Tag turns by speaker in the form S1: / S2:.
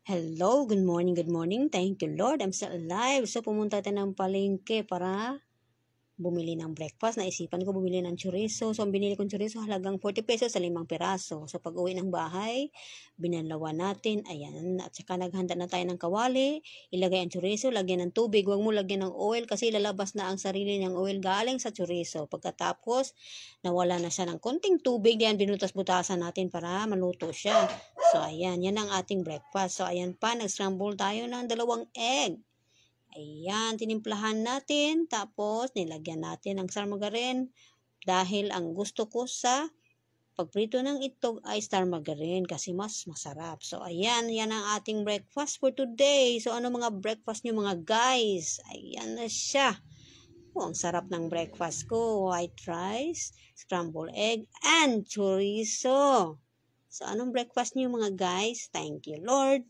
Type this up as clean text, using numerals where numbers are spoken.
S1: Hello, good morning, good morning. Thank you, Lord. I'm still alive. So, pumunta tayo ng palengke para bumili ng breakfast. Naisipan ko bumili ng chorizo. So, ang binili kong chorizo halagang 40 pesos sa 5 piraso. So, pag uwi ng bahay, binalawan natin. Ayan. At saka naghanda na tayo ng kawali. Ilagay ang chorizo, lagyan ng tubig. Huwag mo lagyan ng oil kasi lalabas na ang sarili ng oil galing sa chorizo. Pagkatapos, nawala na siya ng konting tubig. Yan, binutas-butasan natin para maluto siya. So, ayan. Yan ang ating breakfast. So, ayan pa. Nag-scramble tayo ng 2 egg. Ayan. Tinimplahan natin. Tapos, nilagyan natin ng star margarine. Dahil ang gusto ko sa pagprito ng itlog ay star margarine kasi mas masarap. So, ayan. Yan ang ating breakfast for today. So, ano mga breakfast nyo mga guys? Ayan na siya. Oh, ang sarap ng breakfast ko. White rice, scrambled egg, and chorizo. So, anong breakfast niyo mga guys? Thank you, Lord.